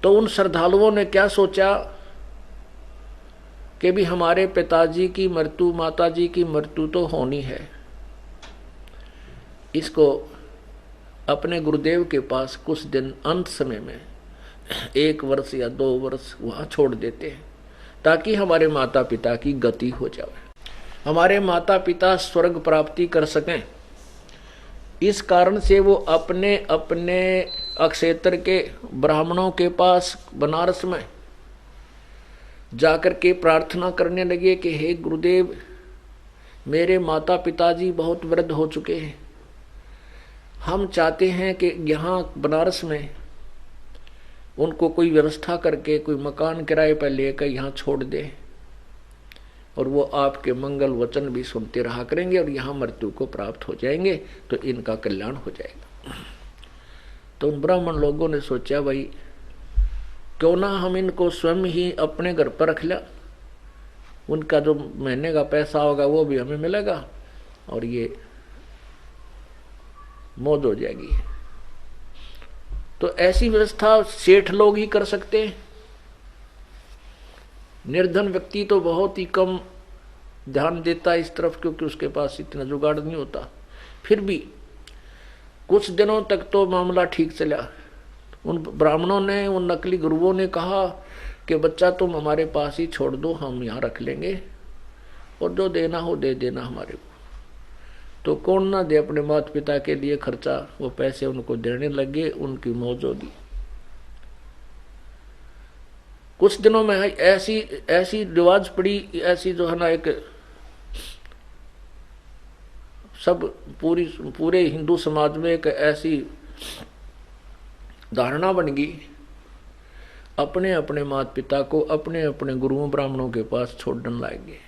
तो उन श्रद्धालुओं ने क्या सोचा कि भी हमारे पिताजी की मृत्यु, माताजी की मृत्यु तो होनी है, इसको अपने गुरुदेव के पास कुछ दिन अंत समय में 1 वर्ष या 2 वर्ष वहाँ छोड़ देते हैं, ताकि हमारे माता पिता की गति हो जाए, हमारे माता पिता स्वर्ग प्राप्ति कर सकें। इस कारण से वो अपने अपने अक्षेत्र के ब्राह्मणों के पास बनारस में जाकर के प्रार्थना करने लगे कि हे गुरुदेव, मेरे माता पिताजी बहुत वृद्ध हो चुके हैं, हम चाहते हैं कि यहाँ बनारस में उनको कोई व्यवस्था करके कोई मकान किराए पर लेकर यहाँ छोड़ दे, और वो आपके मंगल वचन भी सुनते रहा करेंगे और यहाँ मृत्यु को प्राप्त हो जाएंगे, तो इनका कल्याण हो जाएगा। तो उन ब्राह्मण लोगों ने सोचा, भाई क्यों ना हम इनको स्वयं ही अपने घर पर रख लिया, उनका जो महीने का पैसा होगा वो भी हमें मिलेगा और ये मौज हो जाएगी। तो ऐसी व्यवस्था सेठ लोग ही कर सकते हैं। निर्धन व्यक्ति तो बहुत ही कम ध्यान देता है इस तरफ, क्योंकि उसके पास इतना जुगाड़ नहीं होता। फिर भी कुछ दिनों तक तो मामला ठीक चला। उन ब्राह्मणों ने, उन नकली गुरुओं ने कहा कि बच्चा तुम हमारे पास ही छोड़ दो, हम यहाँ रख लेंगे और जो देना हो दे देना हमारे को। तो कौन ना दे अपने माता पिता के लिए खर्चा, वो पैसे उनको देने लगे, उनकी मौज होगी। कुछ दिनों में ऐसी ऐसी रिवाज पड़ी, ऐसी जो है ना एक सब पूरे हिंदू समाज में एक ऐसी धारणा बन गई, अपने अपने माता पिता को अपने अपने गुरुओं ब्राह्मणों के पास छोड़ने लाएंगे।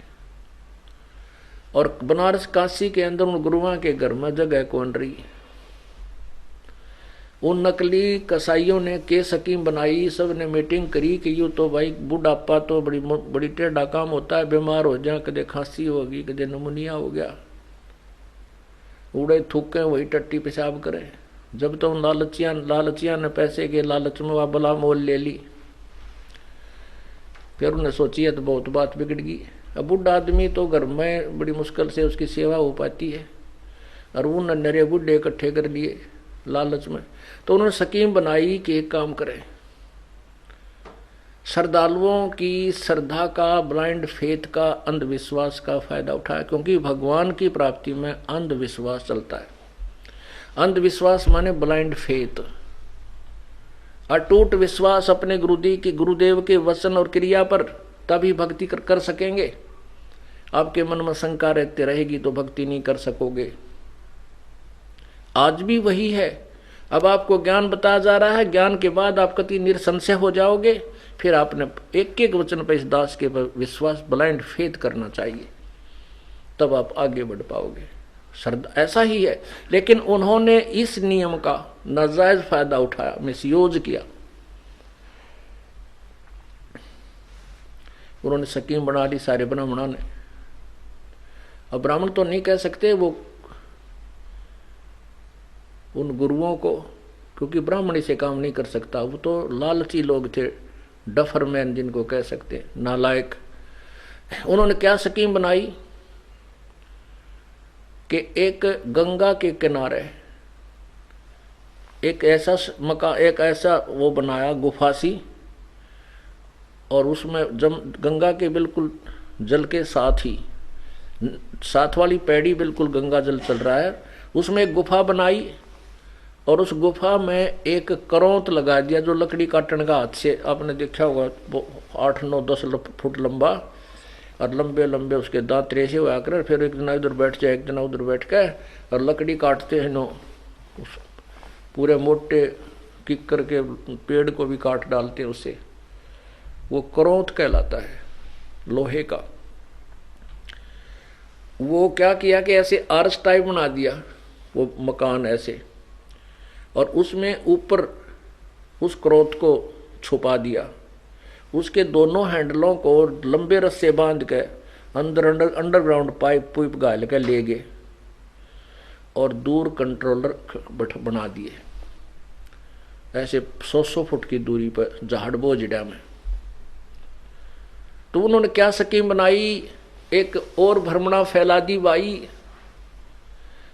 और बनारस काशी के अंदर उन गुरुओं के घर में जगह कौन रही। उन नकली कसाईयों ने के स्कीम बनाई, सब ने मीटिंग करी कि यूँ तो भाई बुढ़ापा तो बड़ी टेढ़ा काम होता है, बीमार हो जाए, कदे खांसी होगी, कदे नमूनिया हो गया, उड़े थूके वही टट्टी पेशाब करें। जब तो उन लालचिया ने पैसे के लालच में वह बला मोल ले ली। फिर उन्हें सोची है तो बहुत बात बिगड़ गई। अब बुढ़ा आदमी तो घर में बड़ी मुश्किल से उसकी सेवा हो पाती है, और उन नरे बुढ़े इकट्ठे कर लिए लालच में। तो उन्होंने स्कीम बनाई कि एक काम करें, श्रद्धालुओं की श्रद्धा का, ब्लाइंड फेथ का, अंधविश्वास का फायदा उठाया, क्योंकि भगवान की प्राप्ति में अंधविश्वास चलता है। अंधविश्वास माने ब्लाइंड फेथ, अटूट विश्वास अपने गुरुदेव के वचन और क्रिया पर, तभी भक्ति कर सकेंगे। आपके मन में शंका रहती रहेगी तो भक्ति नहीं कर सकोगे। आज भी वही है। अब आपको ज्ञान बताया जा रहा है, ज्ञान के बाद आप कति निरसंशय हो जाओगे। फिर आपने एक एक वचन पर इस दास के पर विश्वास, ब्लाइंड फेथ करना चाहिए, तब आप आगे बढ़ पाओगे। ऐसा ही है। लेकिन उन्होंने इस नियम का नाजायज फायदा उठाया, मिसयूज किया। उन्होंने स्कीम बना ली सारे ब्राह्मणों ने। अब ब्राह्मण तो नहीं कह सकते वो उन गुरुओं को, क्योंकि ब्राह्मणी से काम नहीं कर सकता, वो तो लालची लोग थे, डफरमैन जिनको कह सकते, नालायक। उन्होंने क्या स्कीम बनाई कि एक गंगा के किनारे एक ऐसा एक ऐसा वो बनाया गुफा सी, और उसमें गंगा के बिल्कुल जल के साथ ही, साथ वाली पैड़ी बिल्कुल गंगा जल चल रहा है, उसमें एक गुफा बनाई, और उस गुफा में एक करौंत लगा दिया जो लकड़ी काटने का हाथ से, आपने देखा होगा, 8, 9, 10 फुट लंबा, और लंबे लंबे उसके दांत रेसे हुआ कर, फिर एक जना इधर बैठ जाए, एक जना उधर बैठ के, और लकड़ी काटते हैं नो, पूरे मोटे किक्कर के पेड़ को भी काट डालते हैं उससे। वो करौंत कहलाता है, लोहे का। वो क्या किया कि ऐसे आर्च टाइप बना दिया वो मकान ऐसे, और उसमें ऊपर उस क्रोध को छुपा दिया। उसके दोनों हैंडलों को लंबे रस्से बांध के अंडरग्राउंड पाइप गाल के ले गए, और दूर कंट्रोलर बना दिए। ऐसे 100 फुट की दूरी पर झाड़बो जिड़ा में। तो उन्होंने क्या स्कीम बनाई, एक और भ्रमणा फैला दी बाई,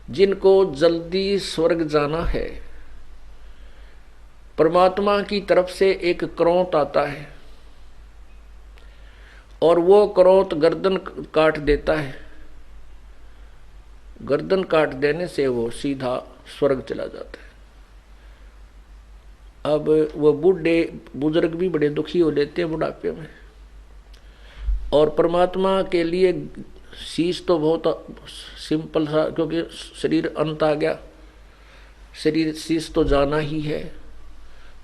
जिनको जल्दी स्वर्ग जाना है, परमात्मा की तरफ से एक क्रोंत आता है और वो क्रोंत गर्दन काट देता है। गर्दन काट देने से वो सीधा स्वर्ग चला जाता है। अब वो बूढ़े बुजुर्ग भी बड़े दुखी हो लेते हैं बुढ़ापे में, और परमात्मा के लिए शीश तो बहुत सिंपल सा, क्योंकि शरीर अंत आ गया, शरीर शीश तो जाना ही है।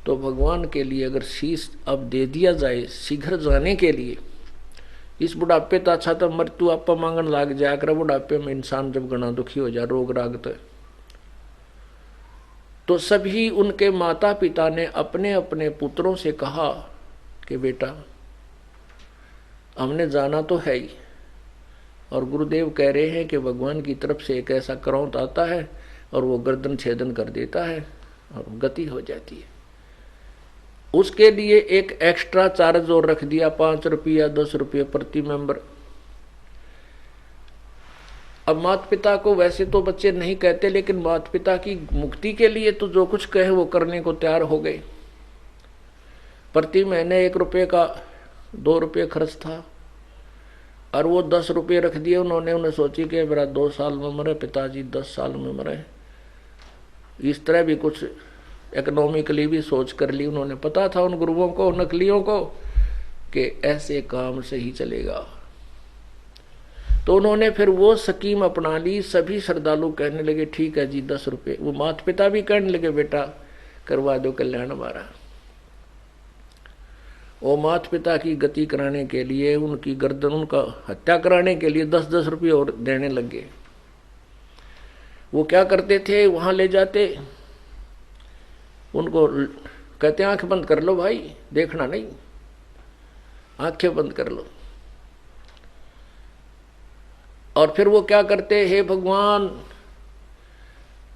तो भगवान के लिए अगर शीश अब दे दिया जाए शीघ्र जाने के लिए, इस बुढ़ापे तो अच्छा तो मृत्यु आपा मांगन लाग जाया कर, बुढ़ापे में इंसान जब घना दुखी हो जाए, रोग राग तो सभी उनके माता पिता ने अपने अपने पुत्रों से कहा कि बेटा हमने जाना तो है ही, और गुरुदेव कह रहे हैं कि भगवान की तरफ से एक ऐसा क्रोंत आता है और वो गर्दन छेदन कर देता है और गति हो जाती है। उसके लिए एक एक्स्ट्रा चार्ज और रख दिया, 5 रुपया 10 रुपये प्रति मेंबर। अब माता पिता को वैसे तो बच्चे नहीं कहते, लेकिन माता पिता की मुक्ति के लिए तो जो कुछ कहे वो करने को तैयार हो गए। प्रति महीने 1 रुपये का 2 रुपये खर्च था, और वो 10 रुपये रख दिए उन्होंने। उन्हें सोची कि मेरा 2 साल में मरे पिताजी, 10 साल में मरे। इस तरह भी कुछ इकोनॉमिकली भी सोच कर ली उन्होंने। पता था उन गुरुओं को, नकलियों को, कि ऐसे काम से ही चलेगा। तो उन्होंने फिर वो स्कीम अपना ली। सभी श्रद्धालु कहने लगे ठीक है जी 10 रुपये। वो माता पिता भी कहने लगे बेटा करवा दो कल्याण हमारा। वो माता पिता की गति कराने के लिए, उनकी गर्दन, उनका हत्या कराने के लिए 10-10 रुपये और देने लगे। वो क्या करते थे, वहां ले जाते, उनको कहते आंख बंद कर लो भाई, देखना नहीं, आंखें बंद कर लो। और फिर वो क्या करते, हे भगवान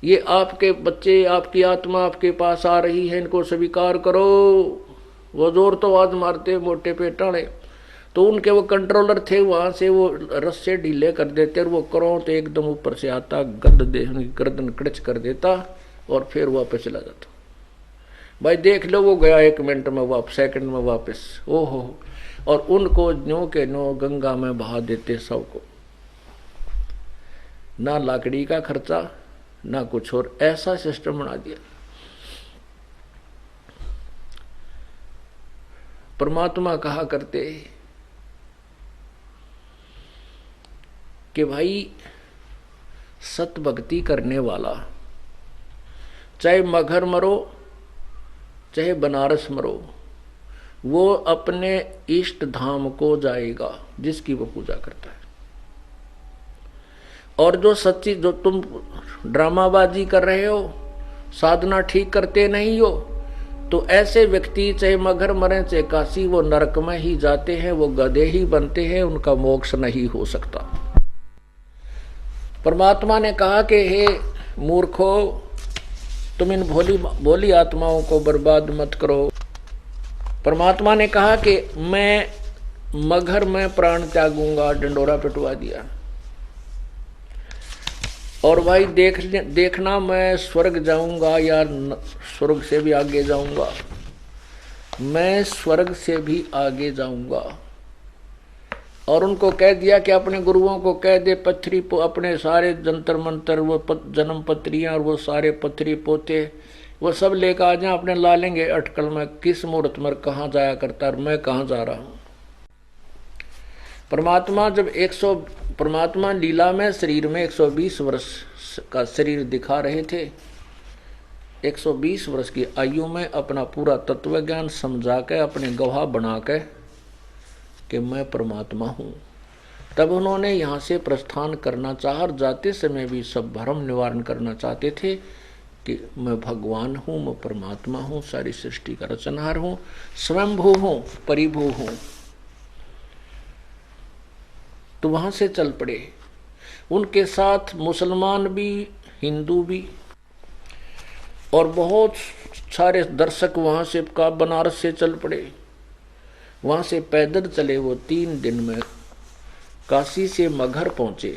ये आपके बच्चे, आपकी आत्मा आपके पास आ रही है, इनको स्वीकार करो। वो जोर तो आवाज मारते मोटे पेटाने। तो उनके वो कंट्रोलर थे, वहां से वो रस्से ढीले कर देते और वो क्रोंत एकदम ऊपर से आता, गर्दन कड़च कर देता और फिर वापस चला जाता। भाई देख लो वो गया 1 मिनट में वापस, सेकंड में वापस। ओहो, और उनको न्यो के नो गंगा में बहा देते सबको। ना लाकड़ी का खर्चा ना कुछ और, ऐसा सिस्टम बना दिया। परमात्मा कहा करते कि भाई सत भक्ति करने वाला चाहे मगहर मरो चाहे बनारस मरो, वो अपने इष्ट धाम को जाएगा जिसकी वो पूजा करता है। और जो सच्ची, जो तुम ड्रामाबाजी कर रहे हो, साधना ठीक करते नहीं हो, तो ऐसे व्यक्ति चाहे मगहर मरे चाहे काशी, वो नरक में ही जाते हैं, वो गधे ही बनते हैं, उनका मोक्ष नहीं हो सकता। परमात्मा ने कहा कि हे मूर्खो, तुम इन भोली आत्माओं को बर्बाद मत करो। परमात्मा ने कहा कि मैं मगहर में प्राण त्यागूंगा, डंडोरा पिटवा दिया। और भाई देखना मैं स्वर्ग जाऊंगा या स्वर्ग से भी आगे जाऊंगा, मैं स्वर्ग से भी आगे जाऊंगा। और उनको कह दिया कि अपने गुरुओं को कह दे, पत्थरी अपने सारे जंतर मंतर, वो जन्म पत्रियां और वो सारे पत्थरी पोते वो सब लेकर आ जाए, अपने ला लेंगे अटकल में किस मुहूर्त में कहाँ जाया करता और मैं कहाँ जा रहा हूँ। परमात्मा जब परमात्मा लीला में शरीर में 120 वर्ष का शरीर दिखा रहे थे, 120 वर्ष की आयु में अपना पूरा तत्व ज्ञान समझा के अपने गवाह बना के कि मैं परमात्मा हूँ, तब उन्होंने यहाँ से प्रस्थान करना चाहा और जाते समय भी सब भ्रम निवारण करना चाहते थे कि मैं भगवान हूँ, मैं परमात्मा हूँ, सारी सृष्टि का रचनहार हूँ, स्वयंभू हूँ, परिभू हूँ। तो वहां से चल पड़े। उनके साथ मुसलमान भी, हिंदू भी। और बहुत सारे दर्शक वहां से का बनारस से चल पड़े। वहां से पैदल चले वो 3 दिन में काशी से मगहर पहुंचे।